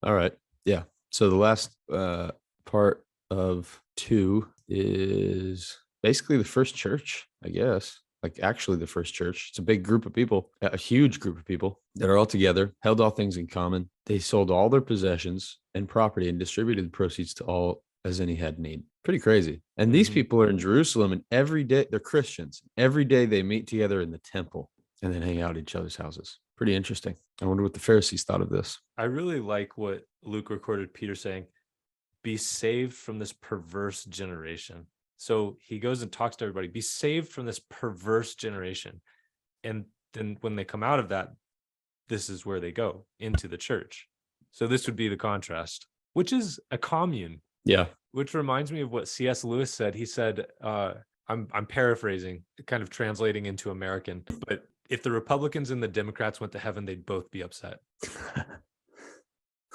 All right. Yeah. So the last part of 2 is basically the first church, I guess. Like actually the first church. It's a big group of people, a huge group of people that are all together, held all things in common. They sold all their possessions and property and distributed the proceeds to all as any had need. Pretty crazy. And these Hmm. people are in Jerusalem, and every day they're Christians. Every day they meet together in the temple and then hang out at each other's houses. Pretty interesting. I wonder what the Pharisees thought of this. I really like what Luke recorded Peter saying, be saved from this perverse generation. So he goes and talks to everybody, be saved from this perverse generation. And then when they come out of that, this is where they go into the church. So this would be the contrast, which is a commune. Yeah. Which reminds me of what C.S. Lewis said. He said, I'm paraphrasing, kind of translating into American, but if the Republicans and the Democrats went to heaven, they'd both be upset.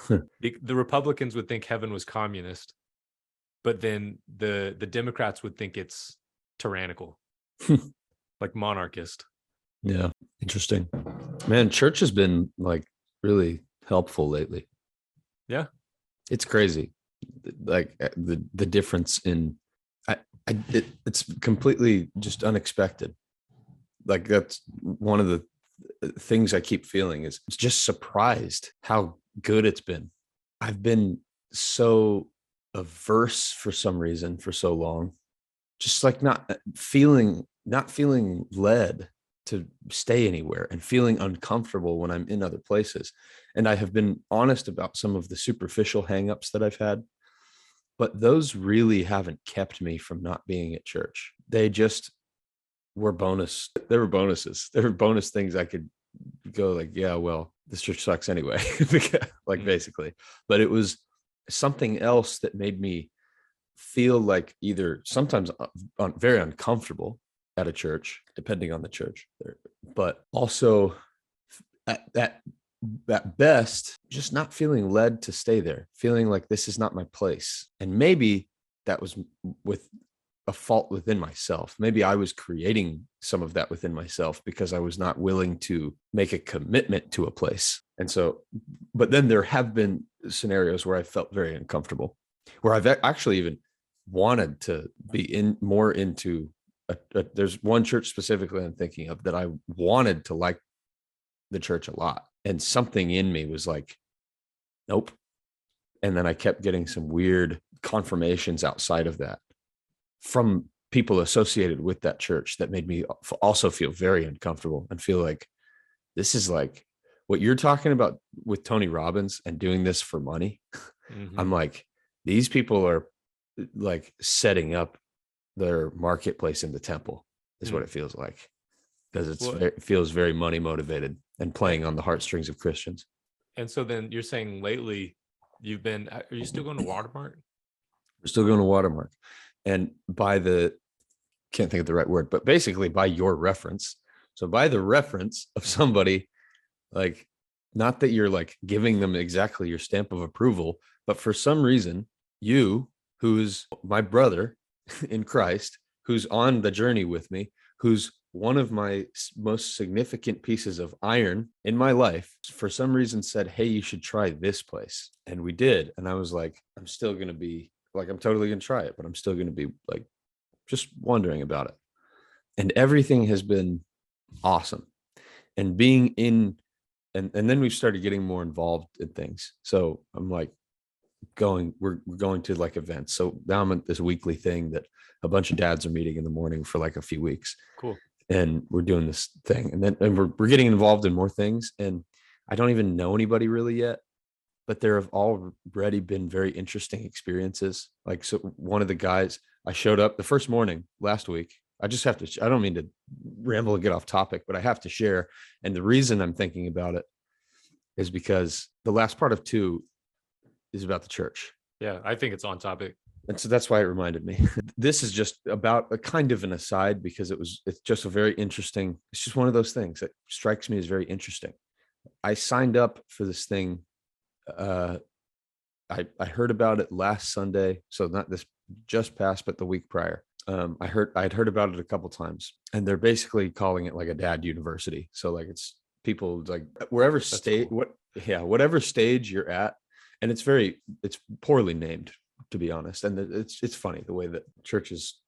The Republicans would think heaven was communist, but then the Democrats would think it's tyrannical, like monarchist. Yeah. Interesting. Man, church has been like really helpful lately. Yeah. It's crazy. Like the difference in it's completely just unexpected. Like that's one of the things I keep feeling is just surprised how good it's been. I've been so averse for some reason for so long, just like not feeling led to stay anywhere and feeling uncomfortable when I'm in other places. And I have been honest about some of the superficial hangups that I've had, but those really haven't kept me from not being at church. They just were bonus. They were bonuses. They were bonus things I could go like, yeah, well, this church sucks anyway, like basically. But it was something else that made me feel like either sometimes very uncomfortable at a church, depending on the church, but also at best, just not feeling led to stay there, feeling like this is not my place. And maybe that was with a fault within myself. Maybe I was creating some of that within myself because I was not willing to make a commitment to a place. And so, but then there have been scenarios where I felt very uncomfortable, where I've actually even wanted to be in more into there's one church specifically I'm thinking of that I wanted to like the church a lot. And something in me was like, nope. And then I kept getting some weird confirmations outside of that from people associated with that church that made me also feel very uncomfortable and feel like this is like what you're talking about with Tony Robbins and doing this for money. Mm-hmm. I'm like, these people are like setting up their marketplace in the temple is what it feels like, because it feels very money motivated and playing on the heartstrings of Christians. And so then you're saying lately are you still going to Watermark? We're still going to Watermark. And can't think of the right word, but basically by your reference. So by the reference of somebody, like, not that you're like giving them exactly your stamp of approval, but for some reason, you, who's my brother in Christ, who's on the journey with me, who's one of my most significant pieces of iron in my life, for some reason said, hey, you should try this place. And we did. And I was like, I'm still going to be like, I'm totally going to try it, but I'm still going to be like, just wondering about it. And everything has been awesome. And being in, and then we started getting more involved in things. So I'm like, we're going to like events. So now I'm at this weekly thing that a bunch of dads are meeting in the morning for like a few weeks. Cool. And we're doing this thing, and then we're getting involved in more things. And I don't even know anybody really yet, but there have already been very interesting experiences. Like, so one of the guys, I showed up the first morning last week. I don't mean to ramble and get off topic, but I have to share. And the reason I'm thinking about it is because the last part of 2 is about the church. Yeah, I think it's on topic. And so that's why it reminded me. This is just about a kind of an aside, because it's just a very interesting, it's just one of those things that strikes me as very interesting. I signed up for this thing. I heard about it last Sunday. So not this just passed, but the week prior. I'd heard about it a couple times, and they're basically calling it like a dad university. So like it's people like whatever stage you're at, And it's poorly named, to be honest. And it's funny the way that churches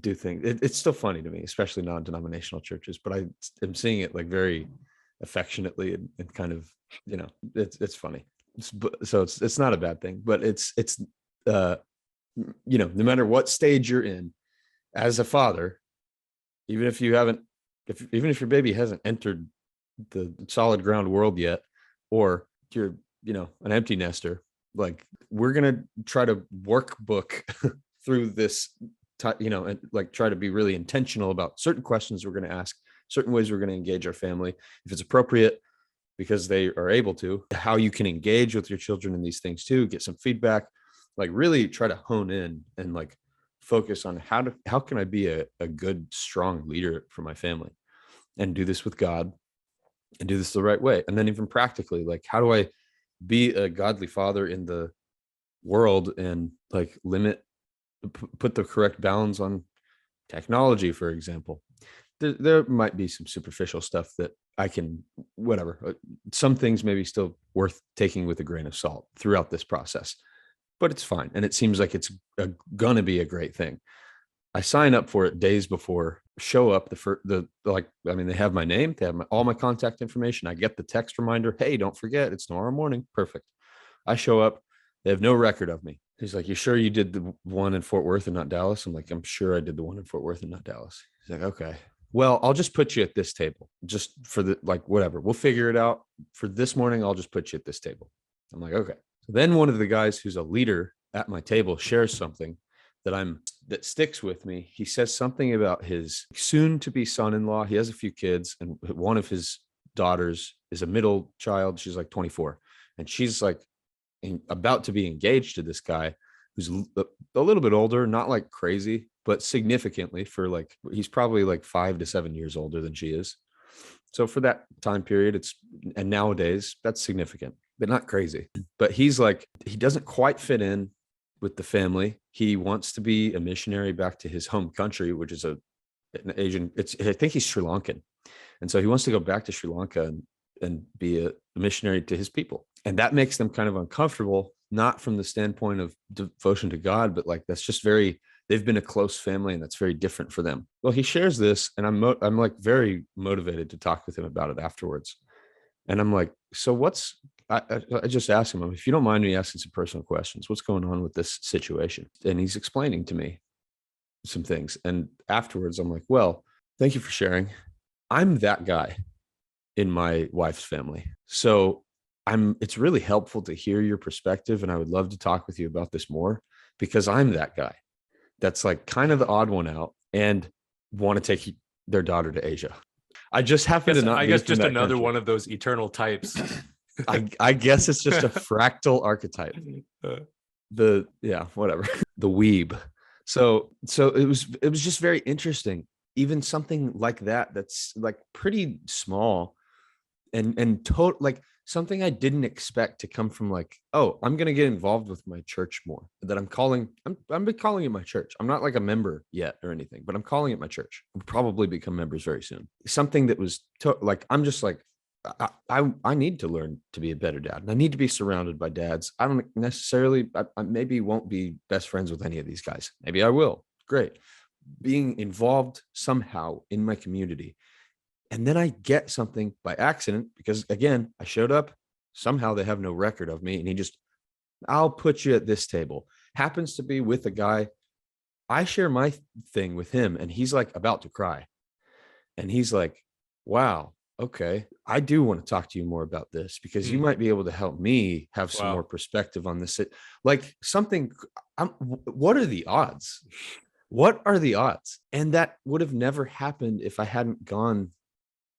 do things. It's still funny to me, especially non-denominational churches, but I am seeing it like very affectionately and kind of, it's funny. So it's not a bad thing, but it's no matter what stage you're in as a father, even if you haven't, even if your baby hasn't entered the solid ground world yet, or you're, an empty nester, like we're going to try to workbook through this, and like try to be really intentional about certain questions we're going to ask, certain ways we're going to engage our family, if it's appropriate, because they are able to, how you can engage with your children in these things too, get some feedback, like really try to hone in and like focus on how can I be a good, strong leader for my family and do this with God and do this the right way. And then even practically, like, how do I be a godly father in the world and like put the correct balance on technology, for example. There might be some superficial stuff that I can, whatever. Some things maybe still worth taking with a grain of salt throughout this process, but it's fine. And it seems like it's gonna be a great thing. I sign up for it days before, show up they have my name, they have all my contact information. I get the text reminder, hey, don't forget, it's tomorrow morning. Perfect. I show up, they have no record of me. He's like, you sure you did the one in Fort Worth and not Dallas? I'm like, I'm sure I did the one in Fort Worth and not Dallas. He's like, okay, well, I'll just put you at this table just for whatever. We'll figure it out. For this morning, I'll just put you at this table. I'm like, okay. So then one of the guys who's a leader at my table shares something that sticks with me. He says something about his soon to be son-in-law. He has a few kids, and one of his daughters is a middle child. She's like 24, and she's like about to be engaged to this guy who's a little bit older, not like crazy, but significantly he's probably like 5 to 7 years older than she is. So for that time period, and nowadays that's significant, but not crazy. But he's like, he doesn't quite fit in with the family. He wants to be a missionary back to his home country, which is an Asian. I think he's Sri Lankan. And so he wants to go back to Sri Lanka and be a missionary to his people. And that makes them kind of uncomfortable, not from the standpoint of devotion to God, but like, that's just they've been a close family and that's very different for them. Well, he shares this, and I'm like very motivated to talk with him about it afterwards. And I'm like, so I just asked him, if you don't mind me asking some personal questions, what's going on with this situation? And he's explaining to me some things. And afterwards, I'm like, well, thank you for sharing. I'm that guy in my wife's family. So it's really helpful to hear your perspective. And I would love to talk with you about this more, because I'm that guy that's like kind of the odd one out and want to take their daughter to Asia. I just happen to not. I guess just another one of those eternal types. I guess it's just a fractal archetype. Whatever. The weeb. So it was just very interesting. Even something like that's like pretty small and like something I didn't expect to come from like, oh, I'm going to get involved with my church more, that I'm calling it my church. I'm not like a member yet or anything, but I'm calling it my church. We'll probably become members very soon. Something that was like, I'm just like, I need to learn to be a better dad, and I need to be surrounded by dads. I don't necessarily, I maybe won't be best friends with any of these guys. Maybe I will. Great. Being involved somehow in my community. And then I get something by accident, because again, I showed up, somehow they have no record of me. And I'll put you at this table. Happens to be with a guy. I share my thing with him, and he's like about to cry. And he's like, wow, okay, I do want to talk to you more about this, because you might be able to help me have some more perspective on this. Like something, what are the odds? What are the odds? And that would have never happened if I hadn't gone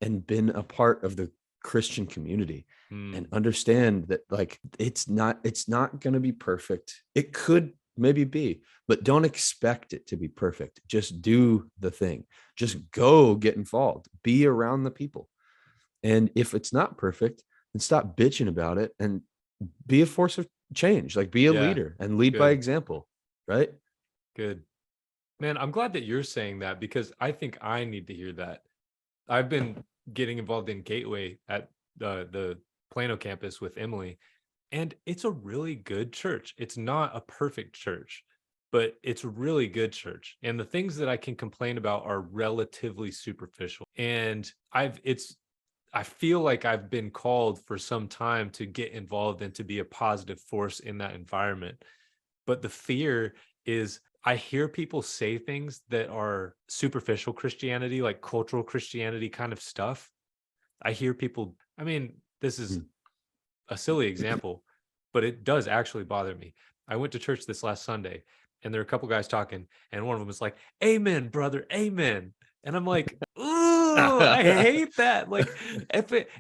and been a part of the Christian community and understand that like, it's not going to be perfect. It could maybe be, but don't expect it to be perfect. Just do the thing. Just go get involved, be around the people. And if it's not perfect, then stop bitching about it and be a force of change, like be a leader and lead by example. Right? Good, man. I'm glad that you're saying that, because I think I need to hear that. I've been getting involved in Gateway at the Plano campus with Emily. And it's a really good church. It's not a perfect church, but it's a really good church. And the things that I can complain about are relatively superficial. And I feel like I've been called for some time to get involved and to be a positive force in that environment. But the fear is I hear people say things that are superficial Christianity, like cultural Christianity kind of stuff. I hear people, I mean, this is Mm. a silly example, but it does actually bother me. I went to church this last Sunday and there were a couple guys talking, and one of them was like, "Amen, brother, amen." And I'm like, "Ooh, I hate that." Like,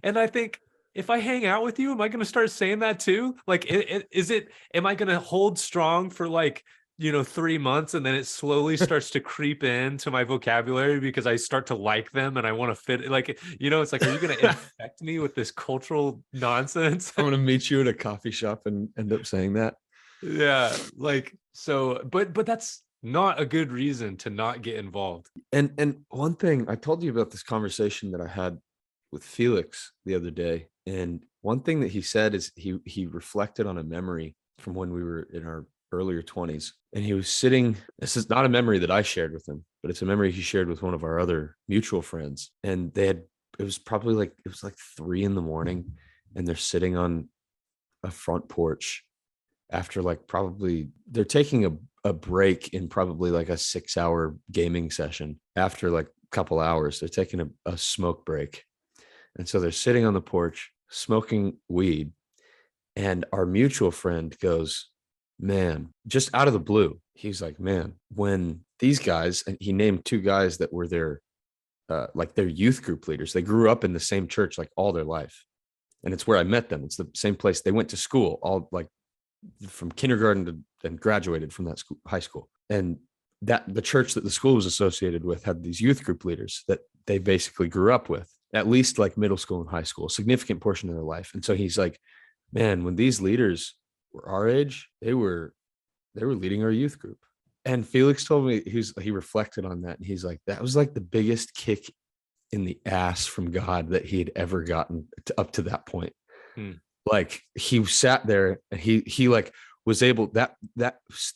and I think, if I hang out with you, am I going to start saying that too? Like, am I going to hold strong for like, 3 months, and then it slowly starts to creep into my vocabulary because I start to like them and I want to fit like, it's like, are you going to infect me with this cultural nonsense? I'm gonna meet you at a coffee shop and end up saying that. Yeah, like, so, but that's not a good reason to not get involved. And one thing I told you about this conversation that I had with Felix the other day, and one thing that he said is he reflected on a memory from when we were in our earlier 20s, and he was sitting. This is not a memory that I shared with him, but it's a memory he shared with one of our other mutual friends, and it was probably like it was like 3 a.m, and they're sitting on a front porch after like probably they're taking a break in probably like a 6 hour gaming session. After like a couple hours, they're taking a smoke break. And so they're sitting on the porch smoking weed. And our mutual friend goes, "Man," just out of the blue, he's like, "Man, when these guys," and he named two guys that were their like their youth group leaders. They grew up in the same church like all their life. And it's where I met them. It's the same place they went to school, all like from kindergarten to and graduated from that school, high school. And that the church that the school was associated with had these youth group leaders that they basically grew up with, at least like middle school and high school, a significant portion of their life. And so he's like, "Man, when these leaders were our age, they were leading our youth group." And Felix told me he reflected on that, and he's like, that was like the biggest kick in the ass from God that he had ever gotten up to that point. Hmm. Like he sat there and he like was able that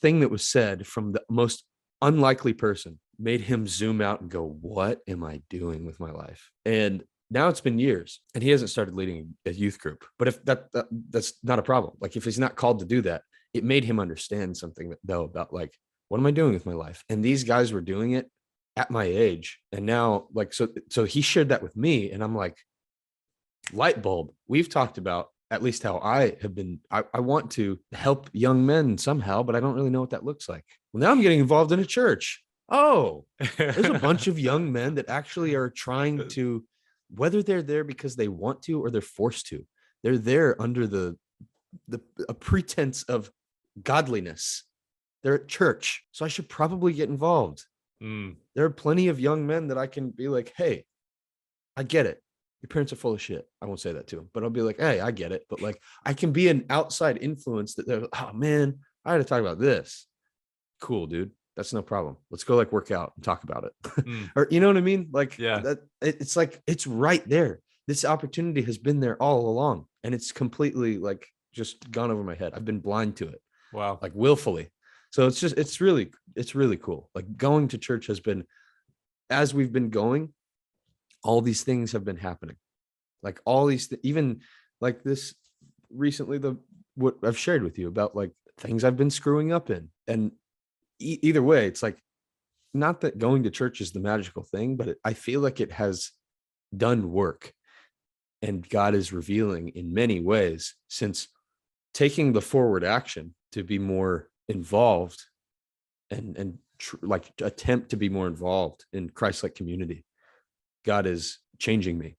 thing that was said from the most unlikely person made him zoom out and go, "What am I doing with my life?" And now it's been years and he hasn't started leading a youth group. But if that's not a problem. Like if he's not called to do that, it made him understand something though about like, what am I doing with my life? And these guys were doing it at my age. And now like so he shared that with me, and I'm like, light bulb. We've talked about at least how I have been. I want to help young men somehow, but I don't really know what that looks like. Well, now I'm getting involved in a church. Oh, there's a bunch of young men that actually are trying to, whether they're there because they want to or they're forced to, they're there under the a pretense of godliness. They're at church, so I should probably get involved. Mm. There are plenty of young men that I can be like, "Hey, I get it. Your parents are full of shit." I won't say that to them, but I'll be like, "Hey, I get it." But like, I can be an outside influence that they're, "Oh man, I had to talk about this." Cool, dude. That's no problem. Let's go like work out and talk about it. Mm. Or you know what I mean? Like Yeah. that. It's like it's right there. This opportunity has been there all along, and it's completely like just gone over my head. I've been blind to it, Wow. like willfully. So it's really cool. Like going to church has been, as we've been going, all these things have been happening. Like all these, even like this recently, what I've shared with you about like things I've been screwing up in. And either way, it's like, not that going to church is the magical thing, but I feel like it has done work. And God is revealing in many ways, since taking the forward action to be more involved and like attempt to be more involved in Christ-like community. God is changing me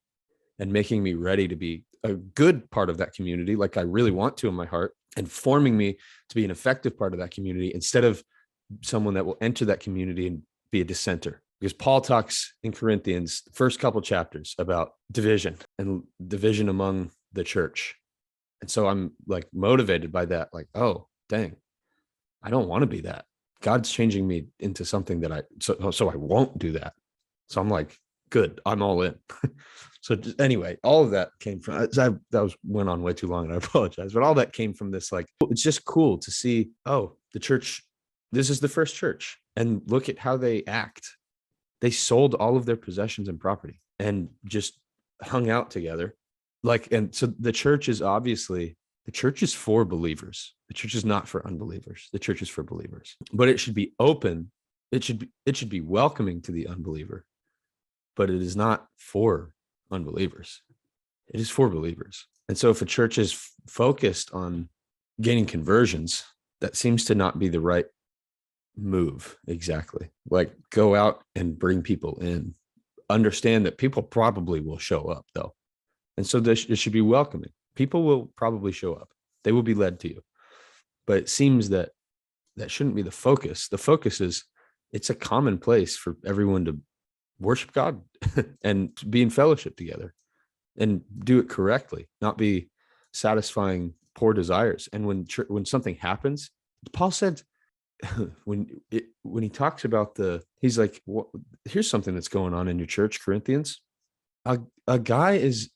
and making me ready to be a good part of that community, like I really want to in my heart, and forming me to be an effective part of that community instead of someone that will enter that community and be a dissenter. Because Paul talks in Corinthians, the first couple chapters, about division and division among the church. And so I'm like motivated by that, like, oh, dang, I don't want to be that. God's changing me into something that so I won't do that. So I'm like, good, I'm all in. So anyway, all of that came from went on way too long, and I apologize, but all that came from this. Like, it's just cool to see. Oh, the church. This is the first church, and look at how they act. They sold all of their possessions and property and just hung out together. Like, and so the church is for believers. The church is not for unbelievers. The church is for believers, but it should be open. It should be welcoming to the unbeliever, but it is not for unbelievers. It is for believers. And so if a church is focused on gaining conversions, that seems to not be the right move. Exactly. Like, go out and bring people in. Understand that people probably will show up though. And so it should be welcoming. People will probably show up. They will be led to you. But it seems that shouldn't be the focus. The focus is it's a common place for everyone to worship God and be in fellowship together and do it correctly, not be satisfying poor desires. And when something happens, Paul said, when he talks about he's like, here's something that's going on in your church, Corinthians. A guy is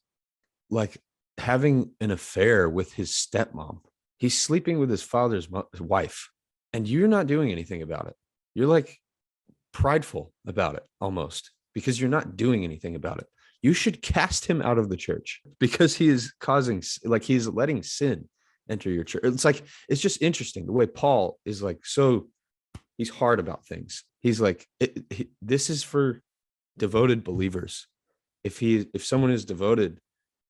like having an affair with his stepmom. He's sleeping with his father's wife, and you're not doing anything about it. You're like prideful about it almost, because you're not doing anything about it. You should cast him out of the church because he is he's letting sin enter your church. It's like, it's just interesting the way Paul is like, so he's hard about things. He's like, this is for devoted believers. If someone is devoted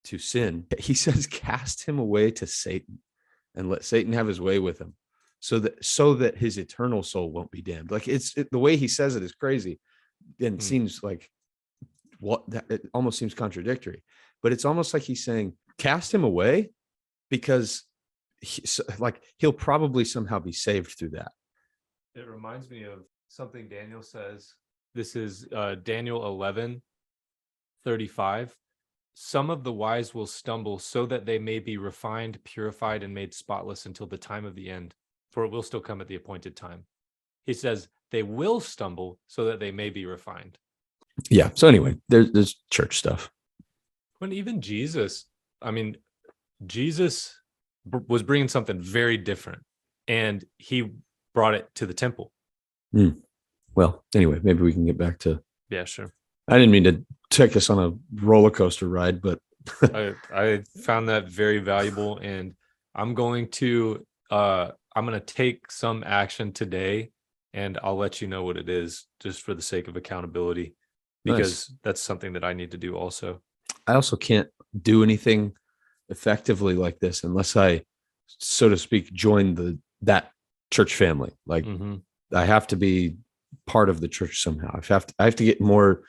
to sin, he says, cast him away to Satan and let Satan have his way with him, so that his eternal soul won't be damned. Like, the way he says it is crazy, and seems like it almost seems contradictory, but it's almost like he's saying, cast him away because he'll probably somehow be saved through that. It reminds me of something Daniel says. This is Daniel 11:35. Some of the wise will stumble so that they may be refined, purified, and made spotless until the time of the end, for it will still come at the appointed time. He says they will stumble so that they may be refined. Yeah. So anyway, there's church stuff. When even Jesus was bringing something very different, and he brought it to the temple. Well, anyway, maybe we can get back to. Yeah, sure. I didn't mean to take us on a roller coaster ride, but I found that very valuable, and I'm going to take some action today, and I'll let you know what it is, just for the sake of accountability, because that's something that I need to do also. I also can't do anything effectively like this unless I, so to speak, join that church family. Like, I have to be part of the church somehow. I have to get more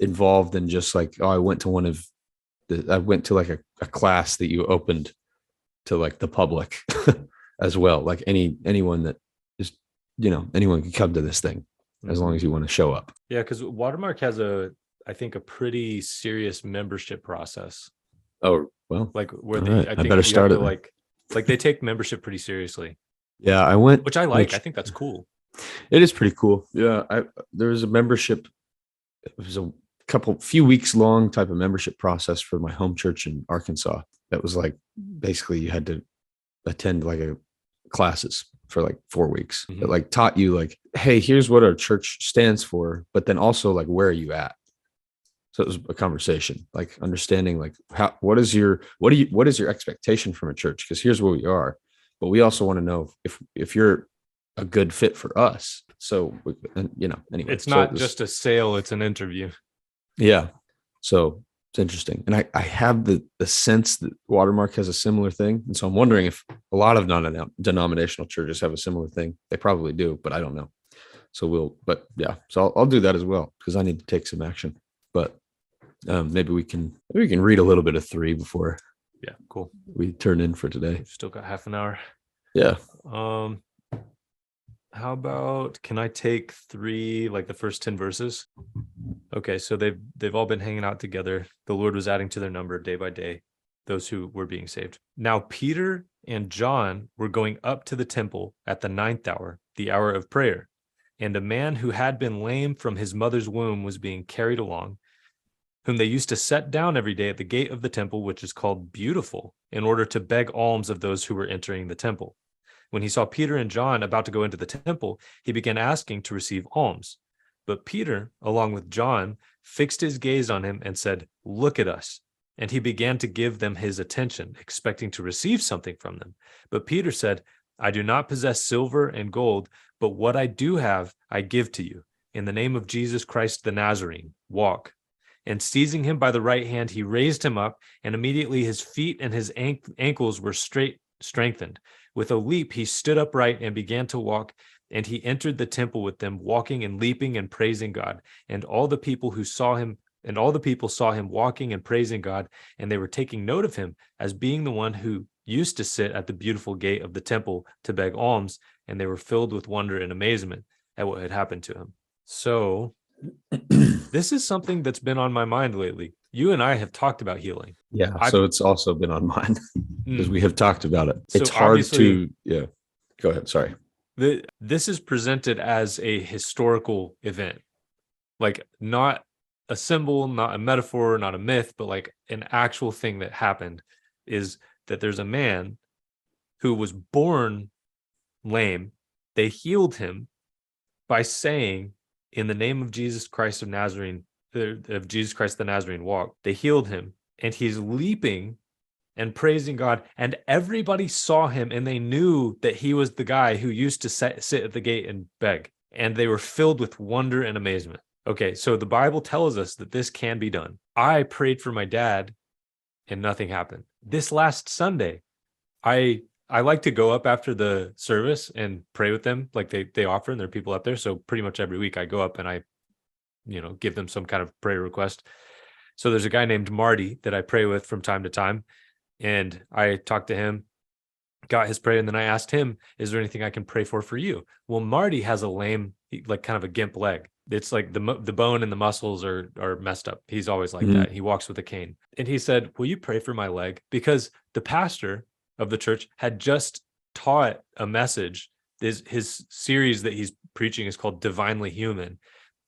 involved than just like, oh, I went to like a class that you opened to like the public as well. Like anyone that is, anyone can come to this thing as long as you want to show up. Yeah, because Watermark has I think a pretty serious membership process. Oh, well, like where right. I think better start it. Like they take membership pretty seriously. Yeah, I went, which I like. I think that's cool. It is pretty cool. Yeah, there was a membership. It was few weeks long type of membership process for my home church in Arkansas. That was like, basically you had to attend like classes for like 4 weeks that like taught you like, hey, here's what our church stands for, but then also like, where are you at? So it was a conversation, like understanding like what is your expectation from a church? Because here's where we are, but we also want to know if you're a good fit for us. So anyway, it's not just a sale, it's an interview. Yeah. So it's interesting. And I have the sense that Watermark has a similar thing. And so I'm wondering if a lot of non-denominational churches have a similar thing. They probably do, but I don't know. So I'll do that as well, because I need to take some action. But maybe we can read a little bit of 3 before. Yeah, cool. We turn in for today. We've still got half an hour. Yeah. How about, can I take 3, like the first 10 verses? Okay, so they've all been hanging out together. The Lord was adding to their number day by day, those who were being saved. Now Peter and John were going up to the temple at the 9th hour, the hour of prayer. And a man who had been lame from his mother's womb was being carried along. whom they used to set down every day at the gate of the temple, which is called Beautiful, in order to beg alms of those who were entering the temple. When he saw Peter and John about to go into the temple, he began asking to receive alms. But Peter, along with John, fixed his gaze on him and said, "Look at us." And he began to give them his attention, expecting to receive something from them. But Peter said, "I do not possess silver and gold, but what I do have, I give to you. In the name of Jesus Christ the Nazarene, walk." And seizing him by the right hand, he raised him up, and immediately his feet and his ankles were strengthened. With a leap, he stood upright and began to walk, and he entered the temple with them, walking and leaping and praising God. And all the people saw him walking and praising God, and they were taking note of him as being the one who used to sit at the beautiful gate of the temple to beg alms, and they were filled with wonder and amazement at what had happened to him. So this is something that's been on my mind lately. You and I have talked about healing. Yeah. So it's also been on mine because we have talked about it. So it's hard to, go ahead. Sorry. This is presented as a historical event, like not a symbol, not a metaphor, not a myth, but like an actual thing that happened. Is that there's a man who was born lame. They healed him by saying, "In the name of Jesus Christ of Nazarene, of Jesus Christ the Nazarene, walk." They healed him, and he's leaping and praising God, and everybody saw him, and they knew that he was the guy who used to sit at the gate and beg, and they were filled with wonder and amazement. Okay, so the Bible tells us that this can be done. I prayed for my dad, and nothing happened. This last Sunday, I like to go up after the service and pray with them, like they offer, and there are people up there. So pretty much every week I go up and I, give them some kind of prayer request. So there's a guy named Marty that I pray with from time to time. And I talked to him, got his prayer, and then I asked him, "Is there anything I can pray for you?" Well, Marty has a lame, like kind of a gimp leg. It's like the bone and the muscles are messed up. He's always like that. He walks with a cane. And he said, "Will you pray for my leg?" Because the pastor of the church had just taught a message. His series that he's preaching is called Divinely Human.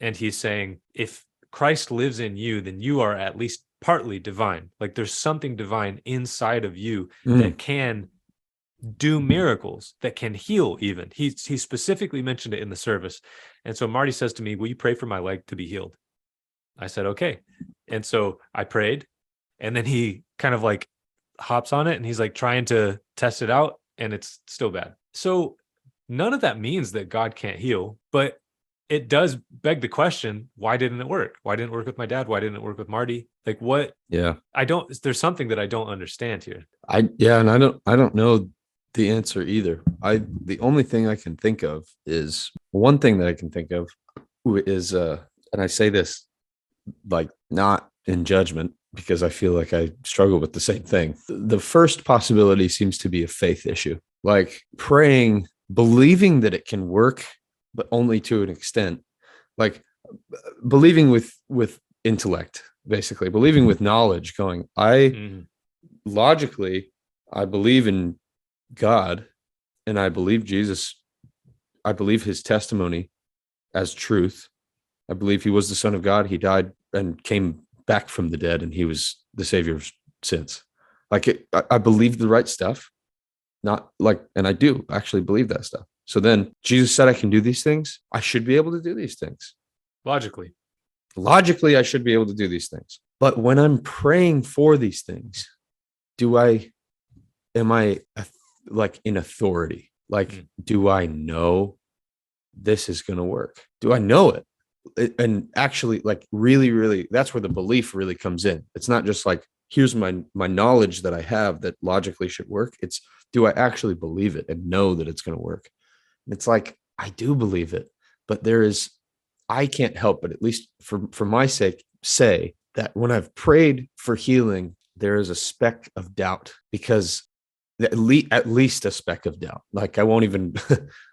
And he's saying, if Christ lives in you, then you are at least partly divine. Like there's something divine inside of you that can do miracles, that can heal even. He specifically mentioned it in the service. And so Marty says to me, "Will you pray for my leg to be healed?" I said, "Okay." And so I prayed, and then he kind of like hops on it, and he's like trying to test it out, and it's still bad. So none of that means that God can't heal, but it does beg the question, why didn't it work? Why didn't it work with my dad? Why didn't it work with Marty? Like what? Yeah. There's something that I don't understand here. And I don't know the answer either. The only thing I can think of is one thing that I can think of is, and I say this like not in judgment because I feel like I struggle with the same thing. The first possibility seems to be a faith issue, like praying, believing that it can work, but only to an extent, like believing with intellect, basically believing with knowledge, going, logically, I believe in God and I believe Jesus. I believe his testimony as truth. I believe he was the Son of God. He died and came back from the dead, and he was the savior of sins. Like I believe the right stuff, not like, and I do actually believe that stuff. So then Jesus said, I can do these things. I should be able to do these things. Logically, I should be able to do these things. But when I'm praying for these things, am I like in authority? Like, do I know this is going to work? Do I know it? And actually, like really, really, that's where the belief really comes in. It's not just like, here's my knowledge that I have that logically should work. It's, do I actually believe it and know that it's going to work? And it's like, I do believe it, but I can't help but, at least for my sake, say that when I've prayed for healing, there is a speck of doubt, because at least a speck of doubt. Like I won't even,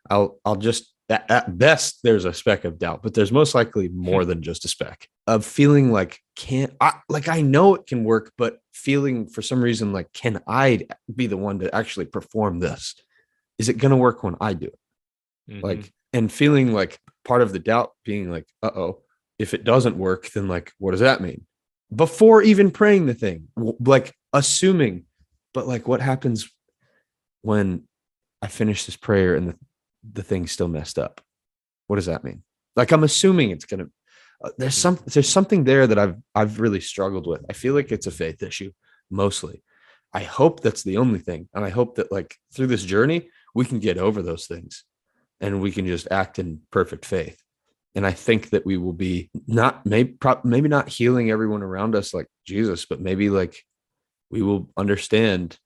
I'll just, at best, there's a speck of doubt, but there's most likely more than just a speck of feeling like, I know it can work, but feeling for some reason, like, can I be the one to actually perform this? Is it going to work when I do it? Like, and feeling like part of the doubt being like, if it doesn't work, then like, what does that mean? before even praying the thing, like assuming. But like, what happens when I finish this prayer and the thing's still messed up? What does that mean? Like, I'm assuming it's gonna. There's something there that I've really struggled with. I feel like it's a faith issue mostly. I hope that's the only thing, and I hope that like through this journey we can get over those things, and we can just act in perfect faith. And I think that we will be not maybe not healing everyone around us like Jesus, but maybe like we will understand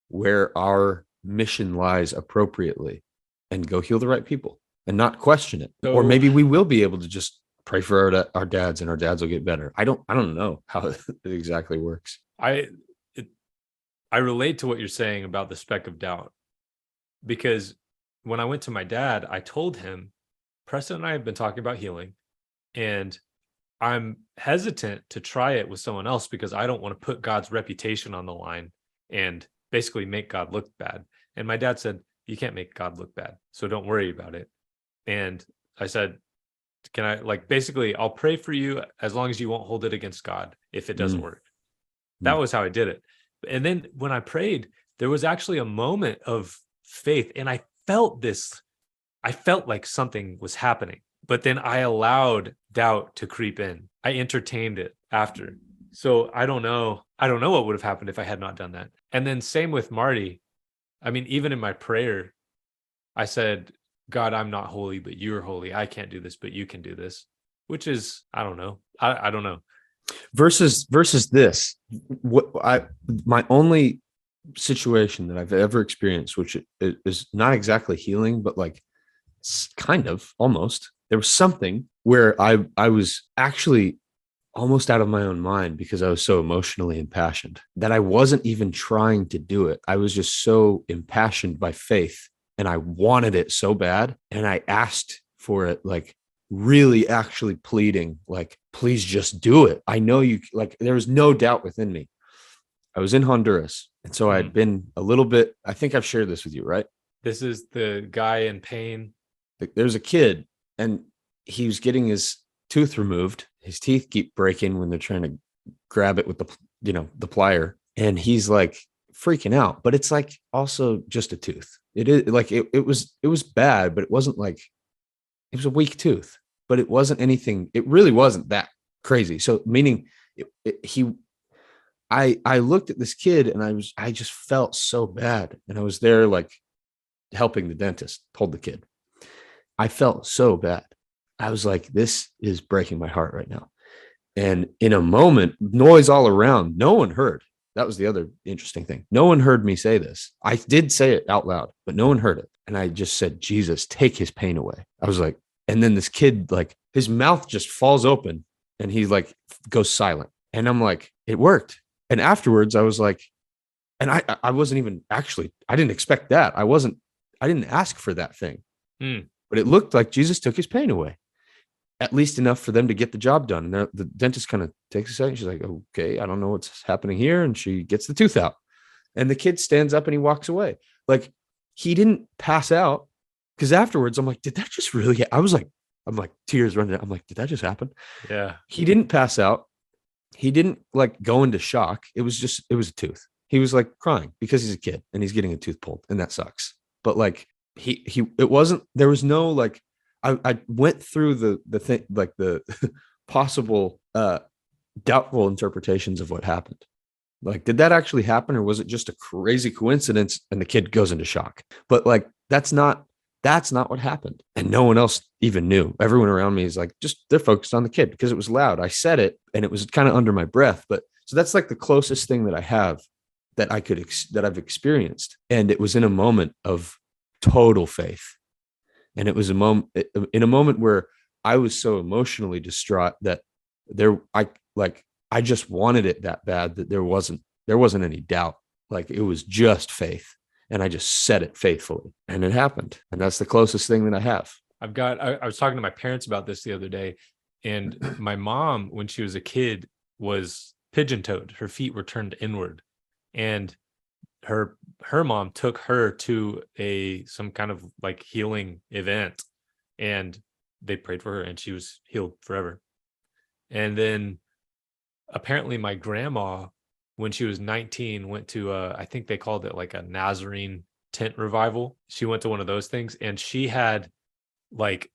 where our mission lies appropriately and go heal the right people and not question it. Or So maybe we will be able to just pray for our dads and our dads will get better. I don't know how it exactly works. I it, I relate to what you're saying about the speck of doubt, because when I went to my dad, I told him, Preston and I have been talking about healing, and I'm hesitant to try it with someone else because I don't want to put God's reputation on the line and basically make God look bad. And my dad said, you can't make God look bad, so don't worry about it. And I said, can I, like, basically, I'll pray for you as long as you won't hold it against God if it doesn't Mm, work. That mm. was how I did it. And then when I prayed, there was actually a moment of faith, and I felt like something was happening, but then I allowed doubt to creep in. I entertained it after. So I don't know. I don't know what would have happened if I had not done that. And then same with Marty. I mean, even in my prayer, I said, God, I'm not holy, but you're holy. I can't do this, but you can do this, which is, I don't know. I don't know. Versus this, what my only situation that I've ever experienced, which is not exactly healing, but like kind of almost. There was something where I was actually almost out of my own mind because I was so emotionally impassioned that I wasn't even trying to do it. I was just so impassioned by faith and I wanted it so bad. And I asked for it, like really actually pleading, like, please just do it. I know you, like, there was no doubt within me. I was in Honduras. And so I had Mhm. been a little bit, I think I've shared this with you, right? This is the guy in pain. There's a kid and he was getting his tooth removed. His teeth keep breaking when they're trying to grab it with the plier. And he's like freaking out, but it's like also just a tooth. It is like, it was bad, but it wasn't like, it was a weak tooth, but it wasn't anything. It really wasn't that crazy. So meaning I looked at this kid and I just felt so bad. And I was there like helping the dentist hold the kid. I felt so bad. I was like, this is breaking my heart right now. And in a moment, noise all around, no one heard. That was the other interesting thing. No one heard me say this. I did say it out loud, but no one heard it. And I just said, Jesus, take his pain away. I was like, and then this kid, like, his mouth just falls open and he like goes silent. And I'm like, it worked. And afterwards, I was like, and I wasn't even actually, I didn't expect that. I didn't ask for that thing, Hmm. but it looked like Jesus took his pain away, at least enough for them to get the job done. And the dentist kind of takes a second. She's like, okay, I don't know what's happening here. And she gets the tooth out. And the kid stands up and he walks away. Like, he didn't pass out. Because afterwards, I'm like, did that just really? I'm like, tears running down. I'm like, did that just happen? Yeah. He didn't pass out. He didn't like go into shock. It was a tooth. He was like crying because he's a kid and he's getting a tooth pulled, and that sucks. But like, it wasn't, there was no like, I went through the thing, like the possible doubtful interpretations of what happened. Like, did that actually happen, or was it just a crazy coincidence and the kid goes into shock? But like, that's not what happened. And no one else even knew. Everyone around me is like, just they're focused on the kid because it was loud. I said it and it was kind of under my breath. But so that's like the closest thing that I have that that I've experienced. And it was in a moment of total faith. And it was a moment in a moment where I was so emotionally distraught that I just wanted it that bad that there wasn't any doubt. Like, it was just faith. And I just said it faithfully and it happened. And that's the closest thing that I have. I was talking to my parents about this the other day, and my mom, when she was a kid, was pigeon-toed. Her feet were turned inward, and her mom took her to some kind of like healing event, and they prayed for her and she was healed forever. And then apparently my grandma, when she was 19, went to I think they called it like a Nazarene tent revival. She went to one of those things, and she had like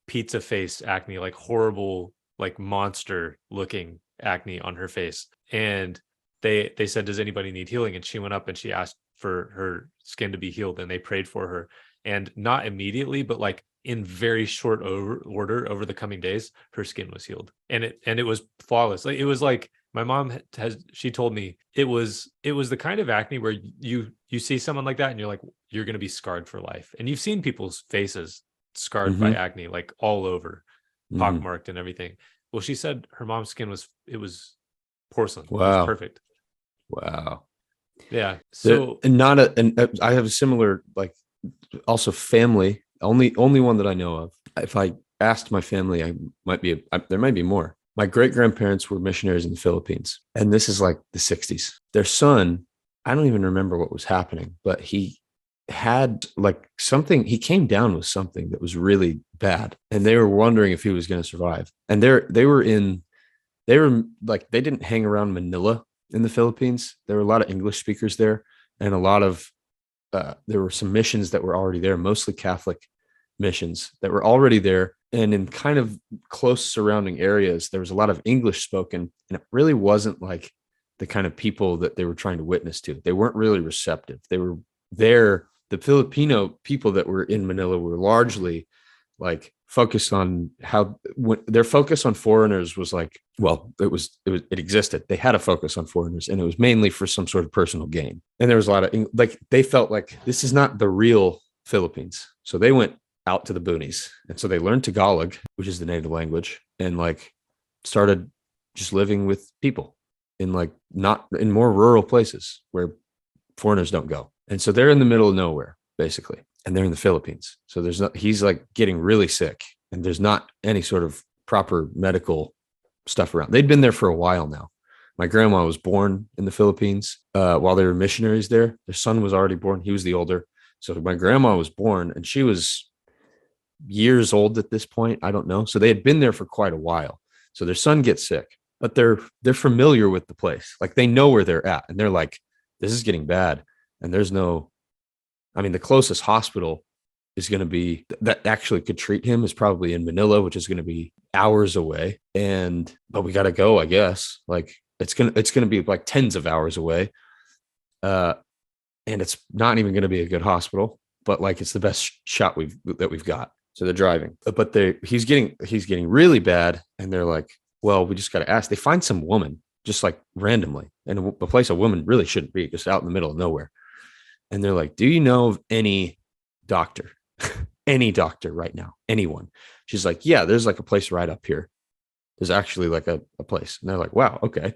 pizza face acne, like horrible, like monster looking acne on her face. And they said, does anybody need healing? And she went up and she asked for her skin to be healed, and they prayed for her. And not immediately, but like in very short order over the coming days, her skin was healed, and it was flawless. Like, it was like, my mom she told me it was the kind of acne where you see someone like that and you're like, you're going to be scarred for life. And you've seen people's faces scarred by acne, like all over, pockmarked and everything. Well, she said her mom's skin was porcelain. It was Wow. perfect. Wow. Yeah. So I have a similar, like, also family, only one that I know of. If I asked my family, there might be more. My great grandparents were missionaries in the Philippines, and this is like the 60s. Their son, I don't even remember what was happening, but he had like something, he came down with something that was really bad, and they were wondering if he was going to survive. And they were like, they didn't hang around Manila in the Philippines. There were a lot of English speakers there, and a lot of there were some missions that were already there, mostly Catholic missions that were already there. And in kind of close surrounding areas, there was a lot of English spoken, and it really wasn't like the kind of people that they were trying to witness to. They weren't really receptive. They were there. The Filipino people that were in Manila were largely like focused on their focus on foreigners was like, well, it existed. They had a focus on foreigners, and it was mainly for some sort of personal gain. And there was a lot of, like, they felt like this is not the real Philippines. So they went out to the boonies. And so they learned Tagalog, which is the native language, and like started just living with people in like not in more rural places where foreigners don't go. And so they're in the middle of nowhere, basically. And they're in the Philippines. So he's like getting really sick, and there's not any sort of proper medical stuff around. They'd been there for a while now. My grandma was born in the Philippines while they were missionaries there. Their son was already born. He was the older. So my grandma was born, and she was years old at this point. I don't know. So they had been there for quite a while. So their son gets sick, but they're familiar with the place. Like, they know where they're at, and they're like, this is getting bad. And the closest hospital is going to be that actually could treat him is probably in Manila, which is going to be hours away. But we got to go, I guess. Like, it's going to be like tens of hours away. And it's not even going to be a good hospital, but like, it's the best shot we've got. So they're driving, but he's getting really bad. And they're like, well, we just got to ask. They find some woman just like randomly, and a place a woman really shouldn't be, just out in the middle of nowhere. And they're like, do you know of any doctor, any doctor right now, anyone? She's like, yeah, there's like a place right up here. There's actually like a place. And they're like, wow, okay.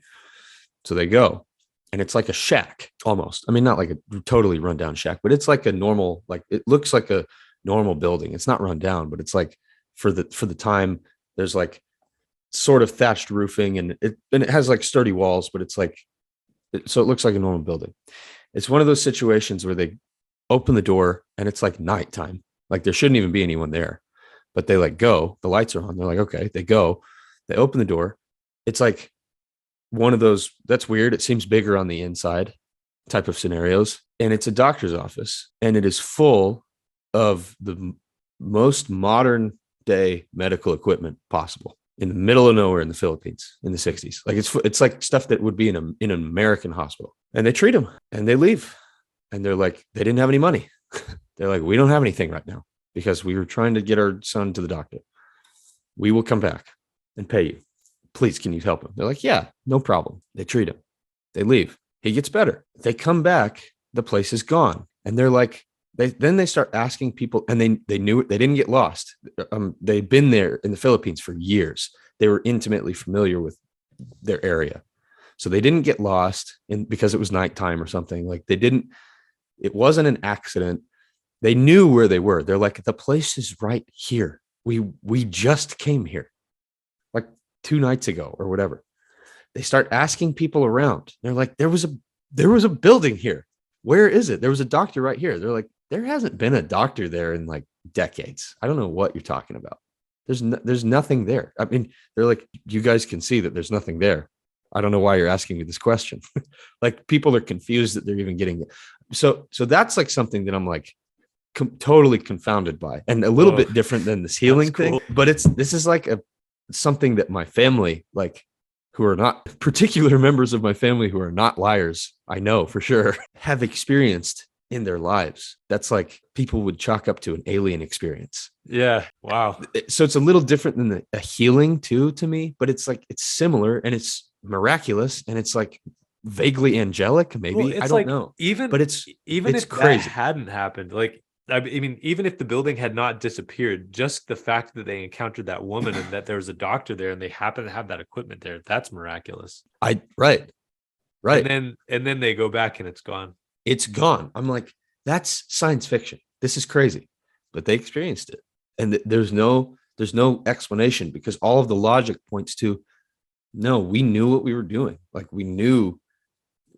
So they go, and it's like a shack almost. I mean, not like a totally rundown shack, but it's like a normal, like, it looks like a normal building. It's not run down, but it's like for the time, there's like sort of thatched roofing, and it has like sturdy walls, but it's like, so it looks like a normal building. It's one of those situations where they open the door and it's like nighttime. Like, there shouldn't even be anyone there, but they like go, the lights are on. They're like, okay, they go, they open the door. It's like one of those, that's weird. It seems bigger on the inside type of scenarios. And it's a doctor's office, and it is full of the most modern day medical equipment possible in the middle of nowhere in the Philippines in the 60s. Like, it's like stuff that would be in an American hospital. And they treat them, and they leave. And they're like, they didn't have any money. They're like, we don't have anything right now because we were trying to get our son to the doctor. We will come back and pay you. Please, can you help him? They're like, yeah, no problem. They treat him. They leave. He gets better. They come back. The place is gone. And they're like, they start asking people, and they knew it. They didn't get lost. They'd been there in the Philippines for years. They were intimately familiar with their area. So they didn't get lost because it was nighttime or something. Like, it wasn't an accident. They knew where they were. They're like, the place is right here. We just came here like 2 nights ago or whatever. They start asking people around. They're like, there was a building here. Where is it? There was a doctor right here. They're like, there hasn't been a doctor there in like decades. I don't know what you're talking about. There's nothing there. I mean, they're like, you guys can see that there's nothing there. I don't know why you're asking me this question. Like people are confused that they're even getting it. So that's like something that I'm like totally confounded by, and a little bit different than this healing thing. But this is like something that my family, like, who are not particular members of my family who are not liars, I know for sure, have experienced in their lives. That's like people would chalk up to an alien experience. Yeah. Wow. So it's a little different than a healing too, to me, but it's like, it's similar and it's miraculous and it's like vaguely angelic, maybe. Well, I don't know. But it's if crazy. that hadn't happened, like, I mean, even if the building had not disappeared, just the fact that they encountered that woman and that there was a doctor there and they happen to have that equipment there, that's miraculous. Right. And then they go back and it's gone. It's gone. I'm like, that's science fiction. This is crazy. But they experienced it. And there's no explanation, because all of the logic points to, no, we knew what we were doing. Like we knew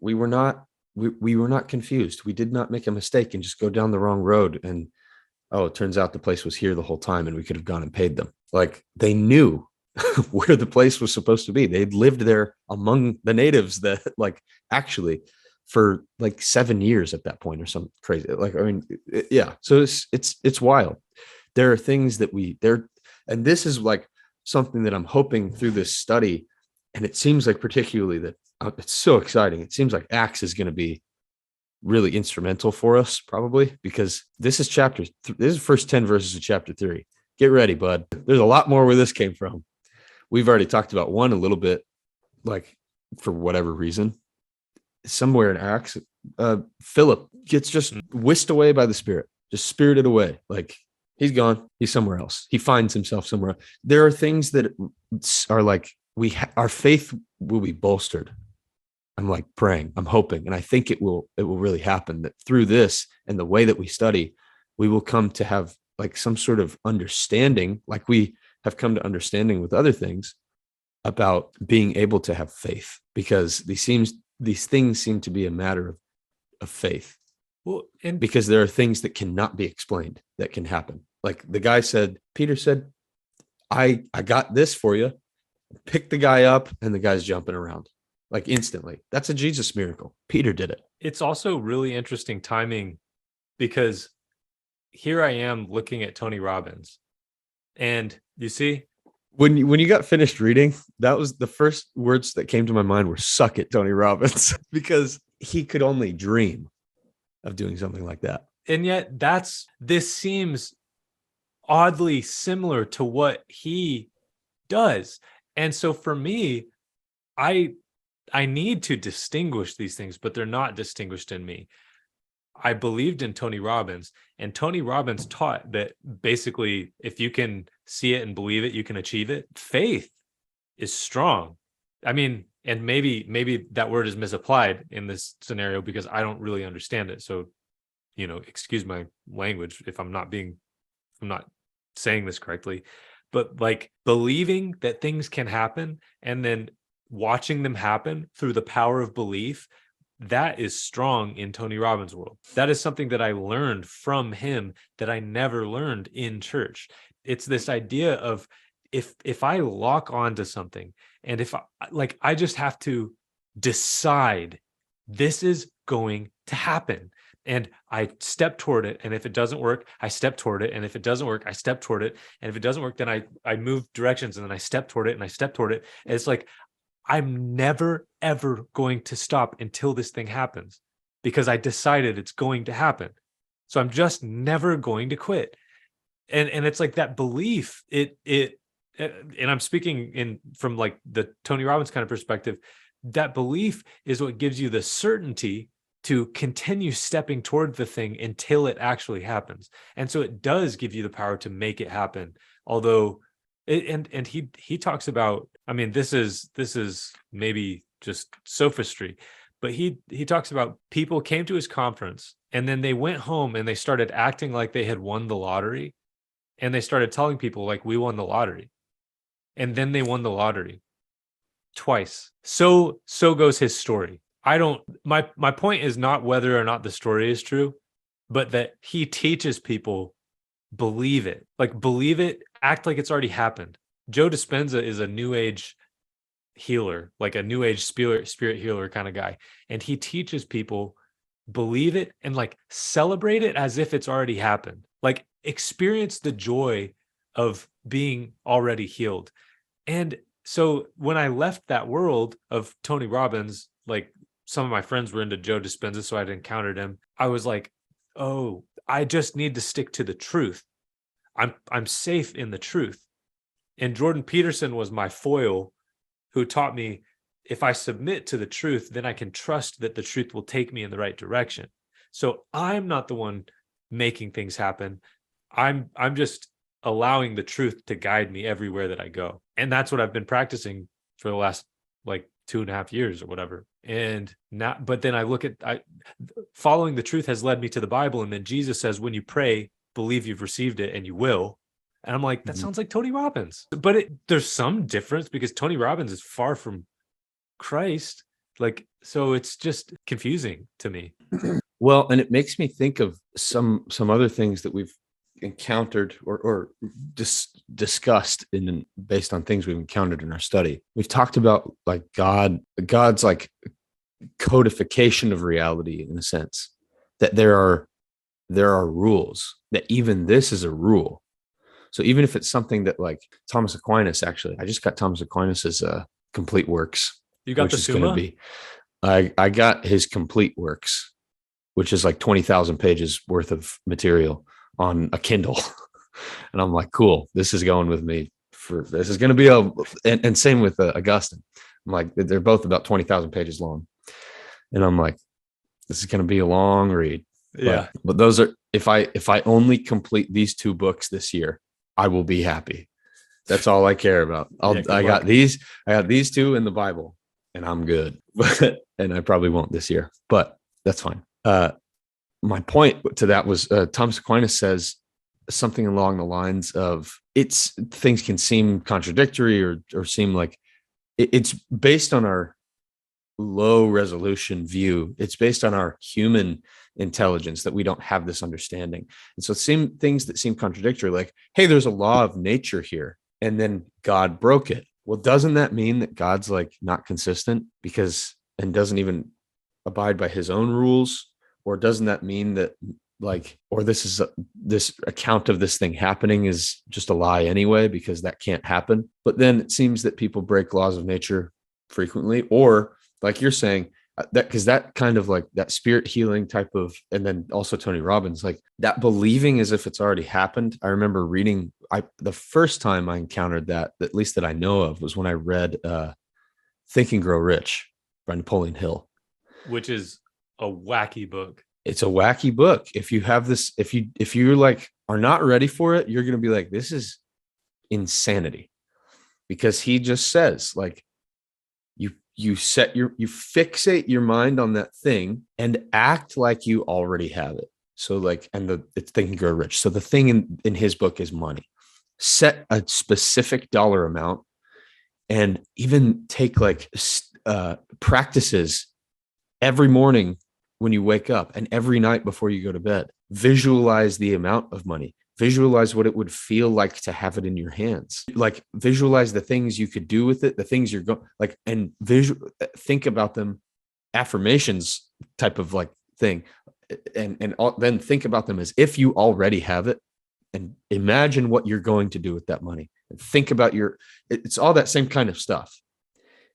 we were not confused. We did not make a mistake and just go down the wrong road. And oh, it turns out the place was here the whole time and we could have gone and paid them. Like they knew where the place was supposed to be. They'd lived there among the natives that, like, actually for like 7 years at that point or something crazy. Like, I mean, yeah. So it's wild. There are things that and this is like something that I'm hoping through this study. And it seems like particularly that it's so exciting. It seems like Acts is going to be really instrumental for us, probably, because this is this is the first 10 verses of chapter 3. Get ready, bud. There's a lot more where this came from. We've already talked about one a little bit, like, for whatever reason. Somewhere in Acts, Philip gets just whisked away by the Spirit, just spirited away. Like he's gone. He's somewhere else. He finds himself somewhere else. There are things that are like, our faith will be bolstered. I'm like praying, I'm hoping, and I think it will really happen, that through this and the way that we study, we will come to have like some sort of understanding, like we have come to understanding with other things, about being able to have faith, because these things seem to be a matter of faith. Well, and because there are things that cannot be explained that can happen. Like the guy said, Peter said, I got this for you. Pick the guy up and the guy's jumping around like instantly. That's a Jesus miracle. Peter did it. It's also really interesting timing, because here I am looking at Tony Robbins, and you see, when you got finished reading, that was the first words that came to my mind were "suck it, Tony Robbins," because he could only dream of doing something like that. And yet this seems oddly similar to what he does. And so for me, I need to distinguish these things, but they're not distinguished in me. I believed in Tony Robbins, and Tony Robbins taught that basically, if you can see it and believe it, you can achieve it. Faith is strong. I mean, and maybe that word is misapplied in this scenario because I don't really understand it. So, excuse my language if I'm not saying this correctly, but like believing that things can happen and then watching them happen through the power of belief, that is strong in Tony Robbins' world. That is something that I learned from him that I never learned in church. It's this idea of if I lock onto something, and if I just have to decide this is going to happen, and I step toward it, and if it doesn't work, I step toward it, and if it doesn't work, I step toward it, and if it doesn't work, then I move directions, and then I step toward it, and I step toward it. And it's like, I'm never, ever going to stop until this thing happens, because I decided it's going to happen. So I'm just never going to quit. And it's like that belief, and I'm speaking from like the Tony Robbins kind of perspective, that belief is what gives you the certainty to continue stepping toward the thing until it actually happens. And so it does give you the power to make it happen. Although he talks about, I mean, this is maybe just sophistry, but he talks about people came to his conference and then they went home and they started acting like they had won the lottery, and they started telling people like, we won the lottery, and then they won the lottery twice. So goes his story. My point is not whether or not the story is true, but that he teaches people believe it, act like it's already happened. Joe Dispenza is a new age healer, like a new age spirit healer kind of guy. And he teaches people, believe it and like celebrate it as if it's already happened. Like experience the joy of being already healed. And so when I left that world of Tony Robbins, like some of my friends were into Joe Dispenza, so I'd encountered him. I was like, oh, I just need to stick to the truth. I'm safe in the truth. And Jordan Peterson was my foil, who taught me, if I submit to the truth, then I can trust that the truth will take me in the right direction. So I'm not the one making things happen. I'm just allowing the truth to guide me everywhere that I go. And that's what I've been practicing for the last like 2.5 years or whatever. And now, but then I look at, following the truth has led me to the Bible. And then Jesus says, when you pray, believe you've received it and you will. And I'm like, that sounds like Tony Robbins. But there's some difference because Tony Robbins is far from Christ. Like, so it's just confusing to me. Well, and it makes me think of some other things that we've encountered or discussed based on things we've encountered in our study. We've talked about like God's like codification of reality, in a sense that there are rules, that even this is a rule. So even if it's something that like Thomas Aquinas, actually, I just got Thomas Aquinas's complete works. You got the Summa? I got his complete works, which is like 20,000 pages worth of material on a Kindle. And I'm like, cool, this is going with me this is going to be and same with Augustine. I'm like, they're both about 20,000 pages long. And I'm like, this is going to be a long read. Yeah. But those are, if I only complete these 2 books this year, I will be happy. That's all I care about. I got these 2 in the Bible and I'm good. And I probably won't this year, but that's fine. My point to that was Thomas Aquinas says something along the lines of things can seem contradictory or seem like it's based on our low resolution view. It's based on our human intelligence that we don't have this understanding. And so things that seem contradictory, like, hey, there's a law of nature here, and then God broke it. Well, doesn't that mean that God's like not consistent and doesn't even abide by his own rules? Or doesn't that mean that like, or this account of this thing happening is just a lie anyway, because that can't happen? But then it seems that people break laws of nature frequently, or like you're saying, because that kind of like that spirit healing type of, and then also Tony Robbins, like that believing as if it's already happened. I remember reading, the first time I encountered that, at least that I know of, was when I read Think and Grow Rich by Napoleon Hill, which is a wacky book. It's a wacky book. If you have this, if you like are not ready for it, you're going to be like, this is insanity, because he just says like, you fixate your mind on that thing and act like you already have it. So like, and it's Think and Grow Rich. So the thing in his book is money. Set a specific dollar amount, and even take like practices every morning when you wake up and every night before you go to bed. Visualize the amount of money. Visualize what it would feel like to have it in your hands. Like visualize the things you could do with it, the things you're going like, and think about them, affirmations type of like thing. And then think about them as if you already have it, and imagine what you're going to do with that money, and think about it's all that same kind of stuff.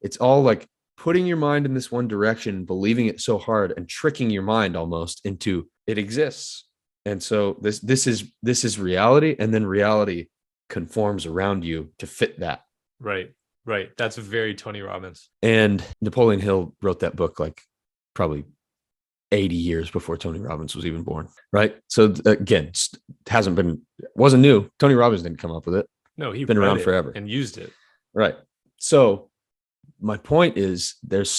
It's all like putting your mind in this one direction and believing it so hard and tricking your mind almost into it exists. And so this is reality, and then reality conforms around you to fit that. Right. That's very Tony Robbins. And Napoleon Hill wrote that book like probably 80 years before Tony Robbins was even born. Right. So again, wasn't new. Tony Robbins didn't come up with it. No, he's been around forever and used it. Right. So my point is there's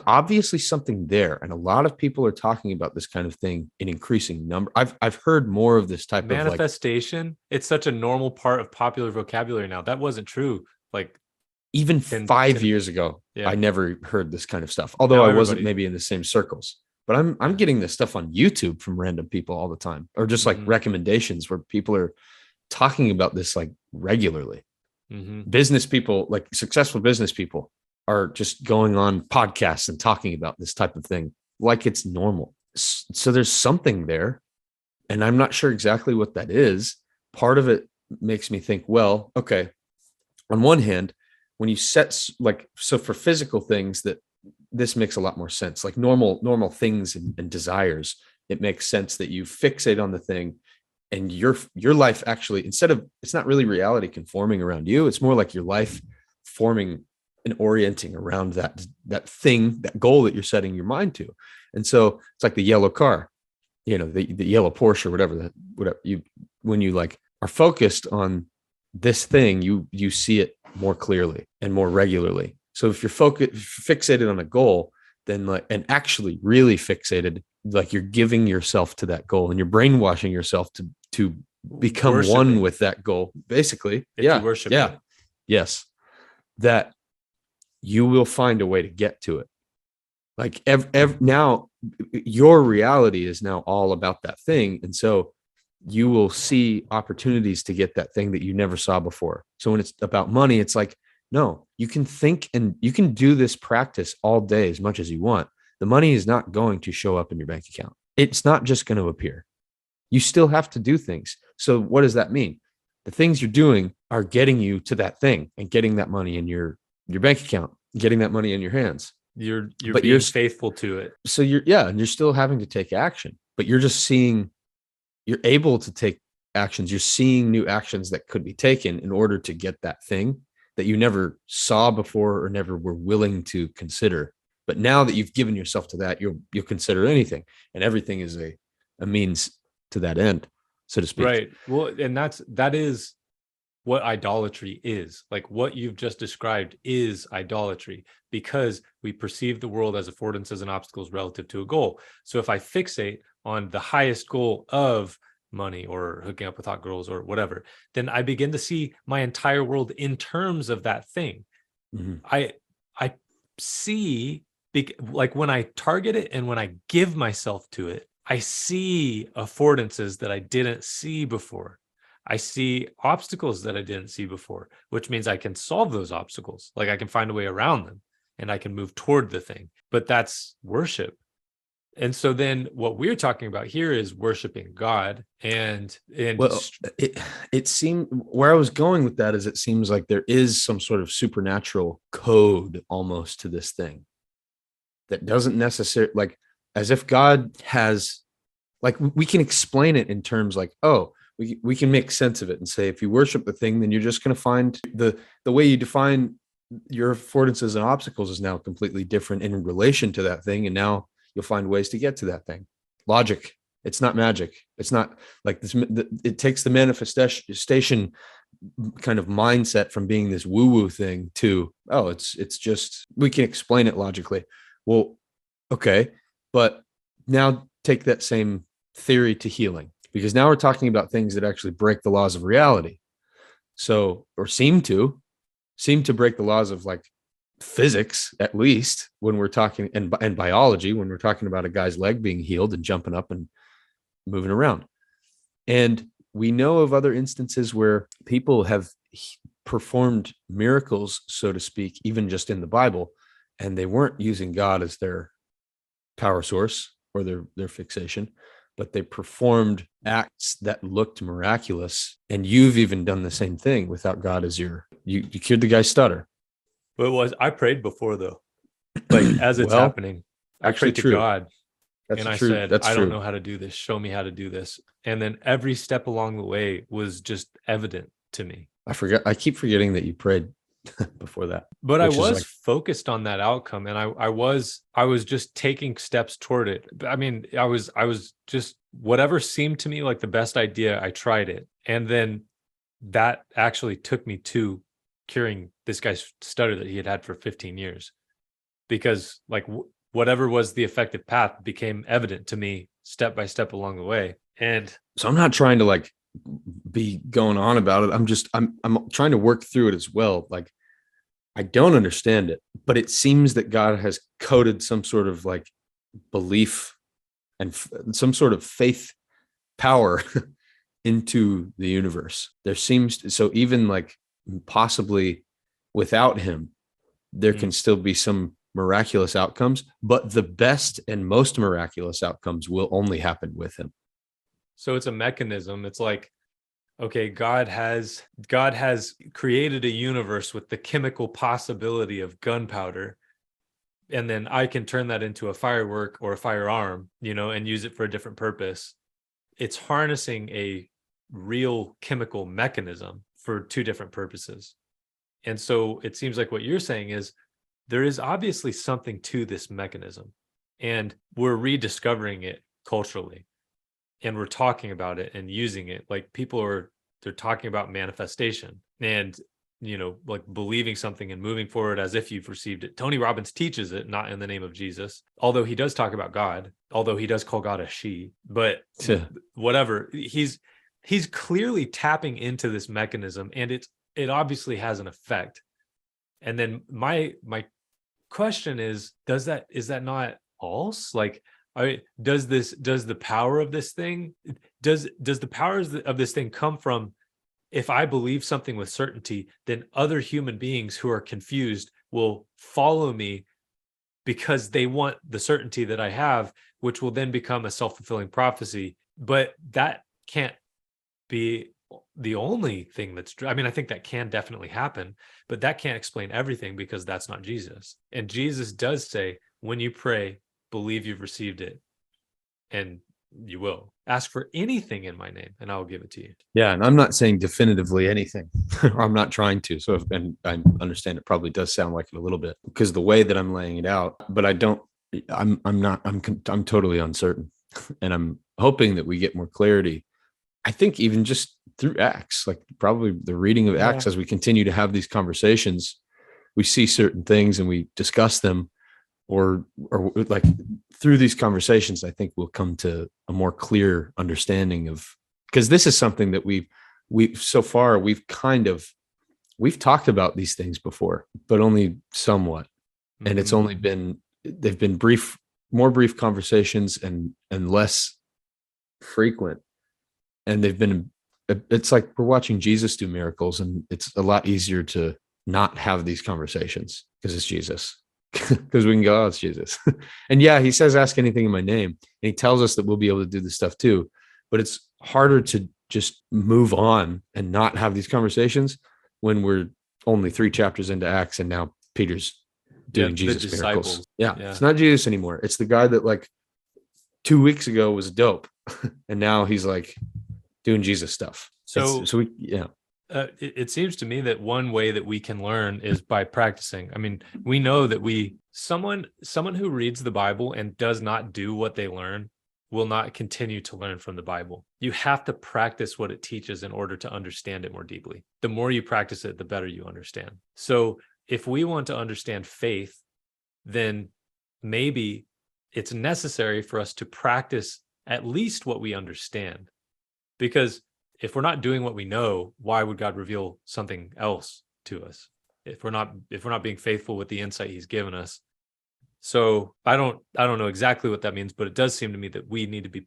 obviously something there. And a lot of people are talking about this kind of thing in increasing number. I've heard more of this type manifestation. of like, it's such a normal part of popular vocabulary now. That wasn't true. Like even 5 years ago, I never heard this kind of stuff. Although I wasn't maybe in the same circles, but I'm getting this stuff on YouTube from random people all the time, or just like recommendations where people are talking about this like regularly. Business people, like successful business people, are just going on podcasts and talking about this type of thing like it's normal. So there's something there, and I'm not sure exactly what that is. Part of it makes me think, well, okay, on one hand, when you set, like, so for physical things, that this makes a lot more sense, like normal things and desires, it makes sense that you fixate on the thing, and your life actually, instead of, it's not really reality conforming around you, it's more like your life forming and orienting around that thing, that goal that you're setting your mind to. And so it's like the yellow car, the yellow Porsche, or whatever you, when you like are focused on this thing, you see it more clearly and more regularly. So if you're fixated on a goal, then and actually really fixated, like you're giving yourself to that goal and you're brainwashing yourself to become one with that goal, basically. If you worship it. Yes. That you will find a way to get to it. Like now your reality is now all about that thing. And so you will see opportunities to get that thing that you never saw before. So when it's about money, it's like, no, you can think and you can do this practice all day as much as you want. The money is not going to show up in your bank account. It's not just going to appear. You still have to do things. So what does that mean? The things you're doing are getting you to that thing and getting that money in your bank account, getting that money in your hands. You're being faithful to it. So and you're still having to take action, but you're just seeing, you're able to take actions. You're seeing new actions that could be taken in order to get that thing that you never saw before or never were willing to consider. But now that you've given yourself to that, you'll consider anything, and everything is a means to that end, so to speak. Right. Well, and that is what idolatry is. Like what you've just described is idolatry, because we perceive the world as affordances and obstacles relative to a goal. So if I fixate on the highest goal of money or hooking up with hot girls or whatever, then I begin to see my entire world in terms of that thing. I see, like when I target it and when I give myself to it, I see affordances that I didn't see before. I see obstacles that I didn't see before, which means I can solve those obstacles. Like I can find a way around them and I can move toward the thing. But that's worship. And so then what we're talking about here is worshiping God. And well, it seemed, where I was going with that is, it seems like there is some sort of supernatural code almost to this thing that doesn't necessarily, like, as if God has, like, we can explain it in terms like, oh, we can make sense of it and say, if you worship the thing, then you're just going to find the way you define your affordances and obstacles is now completely different in relation to that thing. And now you'll find ways to get to that thing. Logic. It's not magic. It's not like this. It takes the manifestation kind of mindset from being this woo-woo thing to, oh, it's just, we can explain it logically. Well, okay. But now take that same theory to healing, because now we're talking about things that actually break the laws of reality. So, or seem to break the laws of, like, physics, at least when we're talking, and biology, when we're talking about a guy's leg being healed and jumping up and moving around. And we know of other instances where people have performed miracles, so to speak, even just in the Bible, and they weren't using God as their power source or their fixation, but they performed acts that looked miraculous. And you've even done the same thing without God as you cured the guy's stutter. But I prayed before, though, like as it's happening, I prayed to God. And I said, I don't know how to do this. Show me how to do this. And then every step along the way was just evident to me. I keep forgetting that you prayed before that. But I was focused on that outcome, and I was just taking steps toward it. I mean, I was just, whatever seemed to me like the best idea, I tried it. And then that actually took me to curing this guy's stutter that he had for 15 years. Because like whatever was the effective path became evident to me step by step along the way. And so I'm not trying to like be going on about it. I'm trying to work through it as well. Like, I don't understand it, but it seems that God has coded some sort of like belief and some sort of faith power into the universe. There seems so even like possibly without him, there can still be some miraculous outcomes, but the best and most miraculous outcomes will only happen with him. So it's a mechanism. It's like, okay, God has created a universe with the chemical possibility of gunpowder, and then I can turn that into a firework or a firearm, and use it for a different purpose. It's harnessing a real chemical mechanism for two different purposes. And so it seems like what you're saying is there is obviously something to this mechanism, and we're rediscovering it culturally, and we're talking about it and using it. Like they're talking about manifestation and, like believing something and moving forward as if you've received it. Tony Robbins teaches it, not in the name of Jesus, although he does talk about God, although he does call God a she, but whatever. He's clearly tapping into this mechanism, and it obviously has an effect. And then my question is that not false? Like, does the power of this thing come from, if I believe something with certainty, then other human beings who are confused will follow me because they want the certainty that I have, which will then become a self-fulfilling prophecy. But that can't be the only thing that's true. I mean, I think that can definitely happen, but that can't explain everything, because that's not Jesus. And Jesus does say, when you pray, believe you've received it, and you will. Ask for anything in my name, and I will give it to you. Yeah, and I'm not saying definitively anything, or I'm not trying to. So, and I understand it probably does sound like it a little bit because the way that I'm laying it out, but I'm totally uncertain, and I'm hoping that we get more clarity. I think even just through Acts, like probably the reading of Acts, as we continue to have these conversations, we see certain things and we discuss them, or like through these conversations, I think we'll come to a more clear understanding of, because this is something that we've so far we've talked about these things before, but only somewhat. And it's only they've been more brief conversations and less frequent. And it's like we're watching Jesus do miracles, and it's a lot easier to not have these conversations because it's Jesus. Because we can go, oh, it's Jesus. And yeah, he says, ask anything in my name. And he tells us that we'll be able to do this stuff too. But it's harder to just move on and not have these conversations when we're only 3 chapters into Acts, and now Peter's doing Jesus miracles. Yeah, it's not Jesus anymore. It's the guy that like 2 weeks ago was dope. And now he's like doing Jesus stuff. It seems to me that one way that we can learn is by practicing. I mean, we know that someone who reads the Bible and does not do what they learn will not continue to learn from the Bible. You have to practice what it teaches in order to understand it more deeply. The more you practice it, the better you understand. So if we want to understand faith, then maybe it's necessary for us to practice at least what we understand. Because if we're not doing what we know, why would God reveal something else to us? If we're not being faithful with the insight he's given us. So I don't know exactly what that means, but it does seem to me that we need to be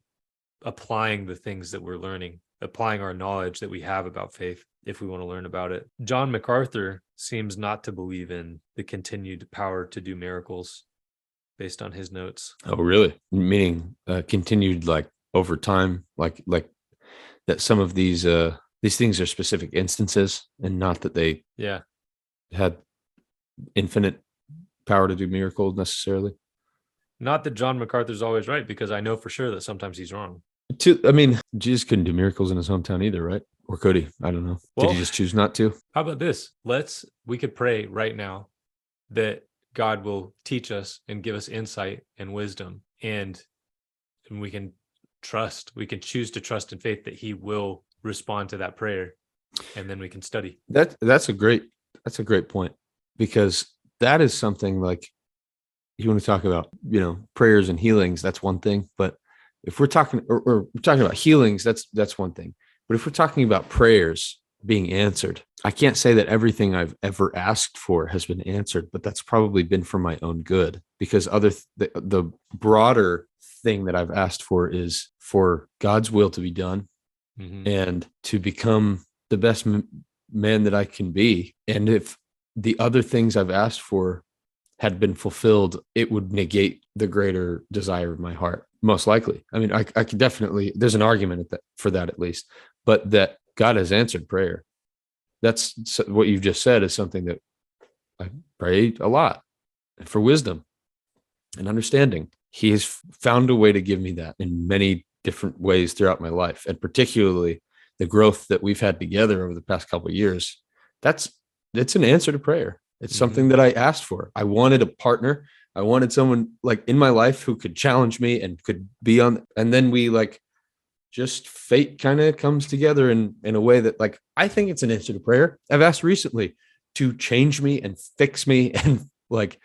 applying the things that we're learning, applying our knowledge that we have about faith if we want to learn about it. John MacArthur seems not to believe in the continued power to do miracles based on his notes. Oh, really? Meaning continued like over time, like that some of these things are specific instances, and not that they had infinite power to do miracles necessarily. Not that John MacArthur's always right, because I know for sure that sometimes he's wrong. I mean, Jesus couldn't do miracles in his hometown either, right? Or could he? I don't know. Did he just choose not to? How about this? We could pray right now that God will teach us and give us insight and wisdom, and we can choose to trust in faith that he will respond to that prayer, and then we can study. That's a great point, because that is something like, you want to talk about, prayers and healings, that's one thing. But if we're talking or we're talking about healings, that's one thing. But if we're talking about prayers being answered, I can't say that everything I've ever asked for has been answered, but that's probably been for my own good, because the broader thing that I've asked for is for God's will to be done, and to become the best man that I can be. And if the other things I've asked for had been fulfilled, it would negate the greater desire of my heart, most likely. I mean, I could definitely, there's an argument for that at least, but that God has answered prayer. That's what you've just said is something that I pray a lot for wisdom and understanding. He has found a way to give me that in many different ways throughout my life, and particularly the growth that we've had together over the past couple of years. It's an answer to prayer. It's something that I asked for. I wanted a partner. I wanted someone like in my life who could challenge me and could be on. And then we like just fate kind of comes together in a way that like, I think it's an answer to prayer. I've asked recently to change me and fix me and like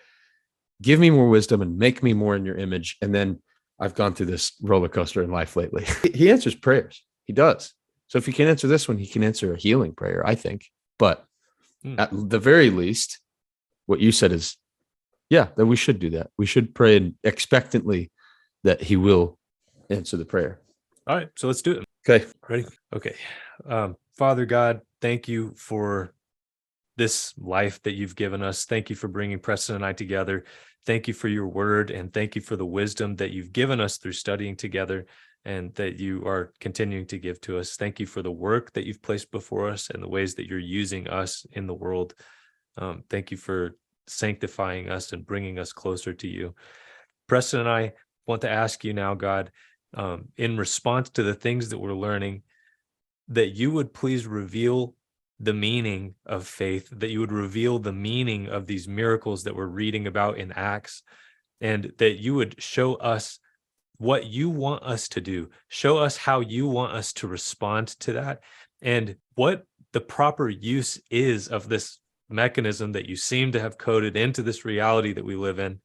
give me more wisdom and make me more in your image. And then I've gone through this roller coaster in life lately. He answers prayers. He does. So if he can answer this one, he can answer a healing prayer, I think. But at the very least, what you said is, yeah, that we should do that. We should pray expectantly that he will answer the prayer. All right, so let's do it. Okay. Ready? Okay. Father God, thank you for this life that you've given us. Thank you for bringing Preston and I together. Thank you for your word, and thank you for the wisdom that you've given us through studying together and that you are continuing to give to us. Thank you for the work that you've placed before us and the ways that you're using us in the world. Thank you for sanctifying us and bringing us closer to you. Preston and I want to ask you now, God, in response to the things that we're learning, that you would please reveal the meaning of faith, that you would reveal the meaning of these miracles that we're reading about in Acts, and that you would show us what you want us to do, show us how you want us to respond to that, and what the proper use is of this mechanism that you seem to have coded into this reality that we live in,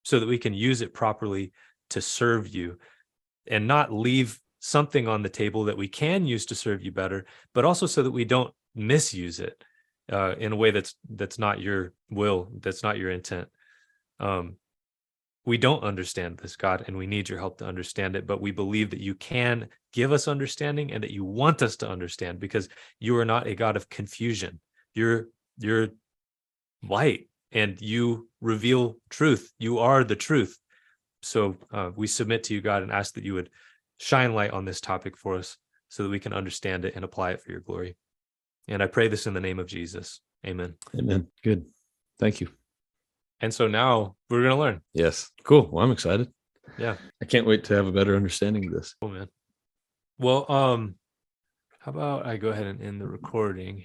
so that we can use it properly to serve you and not leave something on the table that we can use to serve you better, but also so that we don't misuse it in a way that's not your will, that's not your intent. We don't understand this, God, and we need your help to understand it, but we believe that you can give us understanding and that you want us to understand, because you are not a God of confusion. You're light and you reveal truth. You are the truth. So we submit to you, God, and ask that you would shine light on this topic for us so that we can understand it and apply it for your glory. And I pray this in the name of Jesus. Amen. Amen. Good. Thank you. And so now we're going to learn. Yes. Cool. Well, I'm excited. Yeah. I can't wait to have a better understanding of this. Cool, man. Well, how about I go ahead and end the recording?